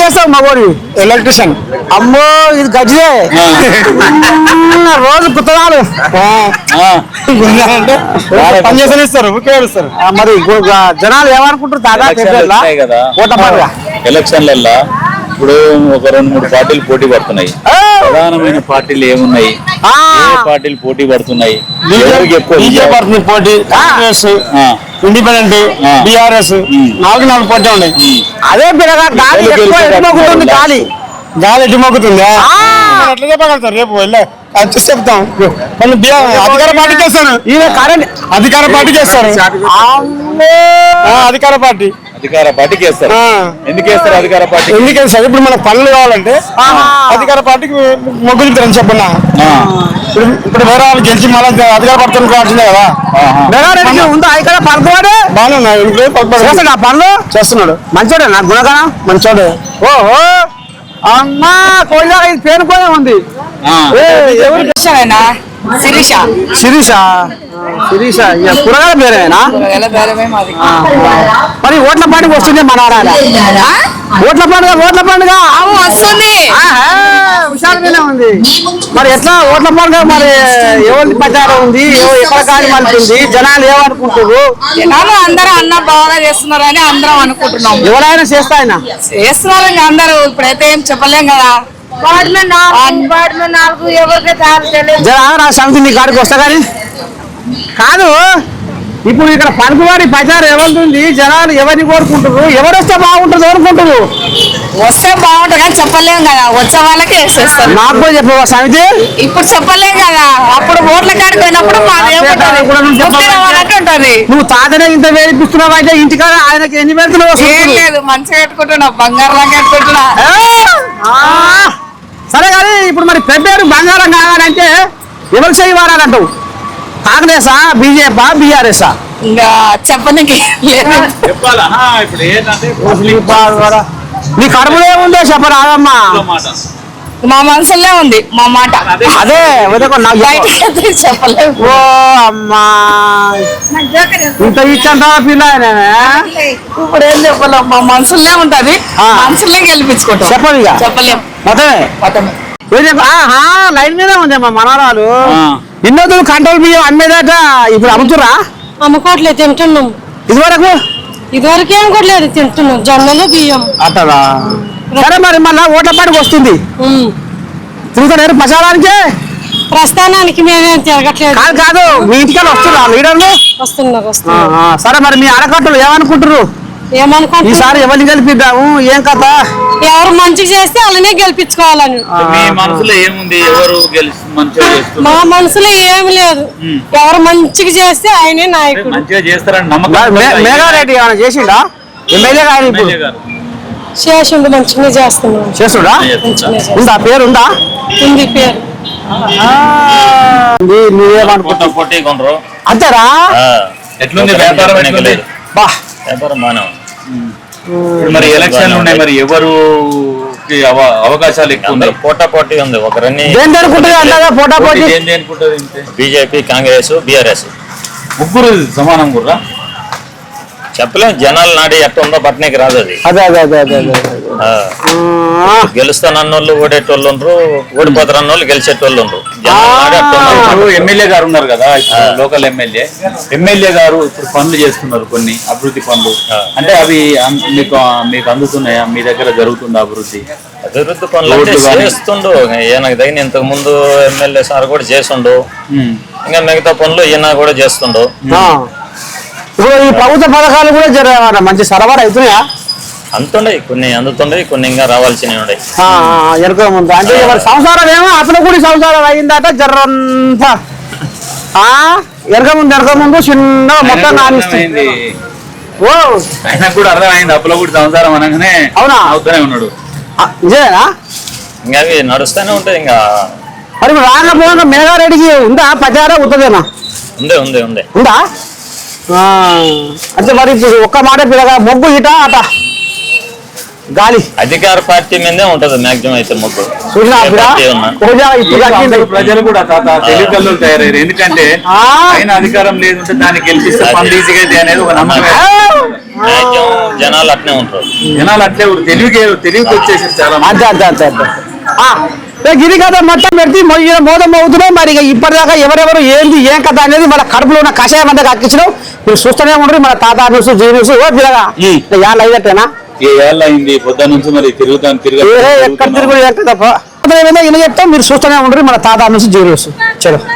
చేస్తావు మగోడి? ఎలక్ట్రిషియన్. అమ్మో ఇది గజ్జే రోజు కుత్తనాలు పని చేసి ఇస్తారు, మరి జనాలు ఏమనుకుంటారు? దాదా ఓటమాటగా ఎలక్షన్లలో ఇప్పుడు ఒక 2-3 పార్టీలు పోటీ పడుతున్నాయి. ప్రధానమైన పార్టీలు ఏమున్నాయి? ఏ పార్టీలు పోటీ పడుతున్నాయి? పోటీ కాంగ్రెస్, ఇండిపెండెంట్, బిఆర్ఎస్ 4 పోటీ ఉన్నాయి. అదే పిల్లగా గాలి ఎట్టుమోగుతుంది. గాలి గాలి ఎటు మొక్కుతుందా? ఎట్లా చెప్పగలుగుతారు? రేపు వచ్చి చెప్తాం. అధికార పార్టీకి వేస్తారు. ఈయన కరెంట్ అధికార పార్టీకి వేస్తారు. అధికార పార్టీ పార్టీకి వేస్తారు. ఎందుకు వేస్తారు అధికార పార్టీ? ఎందుకు వేస్తారు? ఇప్పుడు మనకు పనులు కావాలంటే అధికార పార్టీకి మొగ్గు చూపుతారని చెప్పన్నా. ఇప్పుడు వేరే వాళ్ళు గెలిచి మళ్ళీ అధికార పార్టీ కావాల్సిందే కదా. ఉందా ఇక్కడ పలుకువాడే బాగానే ఉన్నాయి. ఆ పనులు చేస్తున్నాడు. మంచోడే నా గుణగణం మంచోడే. ఓహో అమ్మా కోయిలా ఇది పేరుకోనే ఉంది. ఎవరు శిరీష. శిరీష శిరీష కూరగాయల పేరేనా? మరి ఓట్ల పండుగ వస్తుంది మన ఓట్ల పండుగ వస్తుంది. హుషారుగానే ఉంది. మరి ఎట్లా ఓట్ల పండుగ? మరి ఎవరి ప్రచారం ఉంది? ఎక్కడ కాని మలుతుంది? జనాలు ఏమనుకుంటారు? అందరూ అన్న బాగా చేస్తున్నారు అని అందరం అనుకుంటున్నాం. ఎవరైనా చేస్తున్నారు అందరూ. ఇప్పుడైతే ఏం చెప్పలేం కదా. జనా సమితి నీ కాడికి వస్తా కానీ కాదు. ఇప్పుడు ఇక్కడ పలుకువాడి ప్రచారం ఎవరుంది? జనాలు ఎవరిని కోరుకుంటారు? ఎవరు వస్తే బాగుంటుంది అనుకుంటారు? వస్తే బాగుంటుంది కానీ చెప్పలేం కదా. వచ్చే వాళ్ళకే వేసేస్తారు. నాకు కూడా చెప్పవా సమితి? ఇప్పుడు చెప్పలేం కదా. అప్పుడు ఓట్ల కాడికి పోయినప్పుడు ఉంటది. నువ్వు తాతనే ఇంత వేడిపిస్తున్నావు అయితే ఇంటికాడ ఆయనకి ఎన్ని పెడుతున్నావు? ఏం లేదు, మంచిగా పెట్టుకుంటున్నావు. బంగారం పెట్టుకుంటున్నా. సరే కానీ ఇప్పుడు మరి పెద్దారు బంగారం కావాలంటే ఎవరు చేయవాలంటావు? కాంగ్రెసా, బీజేపీ, బీఆర్ఎస్ఆ? ఇంకా చెప్పనికి నీ కడుపులో ఏముందో చెప్పరాదమ్మా. మా మనసులో ఉంది మా మాట. అదే చెప్పలేదు. ఓ అమ్మా ఇంత ఇచ్చంటావా పిల్ల? ఇప్పుడు ఏం చెప్పలేం. మా మనసులో ఉంటది. మనసులే గెలిపించుకుంటాం. చెప్పదు చెప్పలేం. మొత్తమే లైన్ మీద ఉంది మా మనవరాలు. ఇన్నోతులు కంట్రోల్ బియ్యం అమ్మేదాట ఇప్పుడు అమ్ముతురా? అమ్ముకోవట్లేదు, తింటున్నాం. ఇదివరకు ఏం కొట్టలేదు, తింటున్నాం జొన్నలు బియ్యం అట్టరా. సరే మరి మళ్ళా ఓట్ల పాటికి వస్తుంది. తిరుగుతారు ప్రచారానికి? ప్రస్థానానికి మేమేం తిరగట్లేదు. కాదు మీ ఇంటికి వస్తున్నా లీడర్లు వస్తున్నారు. సరే మరి మీ అడకట్టులు ఏమనుకుంటారు? ఈసారి ఎవరిని గెలిపిద్దాము? ఏం కథ? ఎవరు మంచిగా చేస్తే వాళ్ళనే గెలిపించుకోవాలని. మీ మనసులో ఏముంది? ఎవరు మా మనసులో ఏమి లేదు. ఎవరు మంచిగా చేస్తే ఆయనే నాయకుడు. మంచిగా చేస్తారని నమ్మకం. మేఘారెడ్డి ఏమైనా చేసిండా? ఎమ్మెల్యే గారు చేసిండు, మంచిగా చేస్తున్నాడు. చేస్తుడా? ఉందా పేరు? ఉందా? ఉంది పేరు. నువ్వేమనుకుంటా పోటీ కొనరు అంతేరా? ఎట్లుంది వ్యాపారం? బా వ్యాపారం మానవ. మరి ఎలక్షన్లు ఉన్నాయి, మరి ఎవరు అవకాశాలు ఎక్కువ ఉన్నాయి? పోటా పోటీ ఉంది. ఒకరిని పోటా పోటీ బీజేపీ, కాంగ్రెస్, బిఆర్ఎస్ ముగ్గురు సమానం కూడా చెప్పలేం. జనాలు నాడి ఎట్ట ఉందో పట్టణకి రాదు అది. గెలుస్తానన్నోళ్ళు ఓడేటోళ్ళు ఉండరు, ఓడిపోతారన్నోళ్ళు గెలిచేటోళ్ళు ఉండరు. ఎమ్మెల్యే గారు ఉన్నారు కదా, లోకల్ ఎమ్మెల్యే గారు ఇప్పుడు పనులు చేస్తున్నారు, కొన్ని అభివృద్ధి పనులు. అంటే అవి మీకు అందుతున్నాయా? మీ దగ్గర జరుగుతుందా అభివృద్ధి? అభివృద్ధి పనులు చేస్తుండు. ఈయనకు తగిన ఇంతకు ముందు ఎమ్మెల్యే సార్ కూడా చేస్తుండు. ఇంకా మిగతా పనులు ఈయన కూడా చేస్తుండు. ఇప్పుడు ఈ ప్రభుత్వ పథకాలు కూడా జరగాలి, మంచి సరఫరా అవుతున్నాయా? అంతుండయి, కొన్ని అందుతుండయి, కొన్ని ఇంకా రావాల్సినవి ఉన్నాయి. ఎరుక ముందు అంటే ఎవరి సంసారం ఏమో అతను కూడా సంసారం అయిందట జర్రంతా. ఎరక ముందు చిన్న మొత్తం నానిస్తుంది. ఓ ఆయనకు కూడా అర్థమైంది అప్పుల కూడా సంసారం అనగానే. అవునా? అవుతూనే ఉన్నాడు. నిజమేనా? ఇంకా అవి నడుస్తూనే ఉంటాయి. ఇంకా మరి రాగా పోగా మేఘారెడ్డికి ఉందా ప్రచారం? ఉంటుందేనా? ఉందా? అంటే మరి ఇప్పుడు ఒక్క మాట పిల్లగా మొగ్గు ఇట అట గాలి అధికార పార్టీ మీదే ఉంటది మాక్సిమం అయితే మొగ్గు. చూసినా ఏ పార్టీ ఉన్నా. ఇప్పుడు తగ్గింది. ప్రజలు కూడా తాత తెలివి కళ్ళు తయారయ్యారు. ఎందుకంటే ఆ. ఆయన అధికారం లేదంటే దాన్ని గెలిపిస్తే పనులు ఈజీగా అయితే అనేది ఒక నమ్మకం. మాక్సిమం జనాలు అట్నే ఉంటారు. జనాలు అట్లే తెలివికి వచ్చేసి చాలా మంది. అంతే గిరి కథ మొత్తం పెడితే మోదం అవుతున్నాం. మరి ఇక ఇప్పటిదాకా ఎవరెవరు ఏంది ఏం కథ అనేది మన కడుపులో ఉన్న కషాయం అంతా కక్కించడం మీరు చూస్తూనే ఉండరు. మన తాత న్యూస్ జీ న్యూస్ యాళ్ళు అయినట్టేనా ఏ ఏళ్ళ అయింది పొద్దు నుంచి మరి తిరుగుతాను ఎక్కడ తిరుగుడు ఎక్కడ తప్ప ఇలా చెప్తాం మీరు చూస్తూనే ఉండరు. మన తాత న్యూస్ జీ న్యూస్ చలో.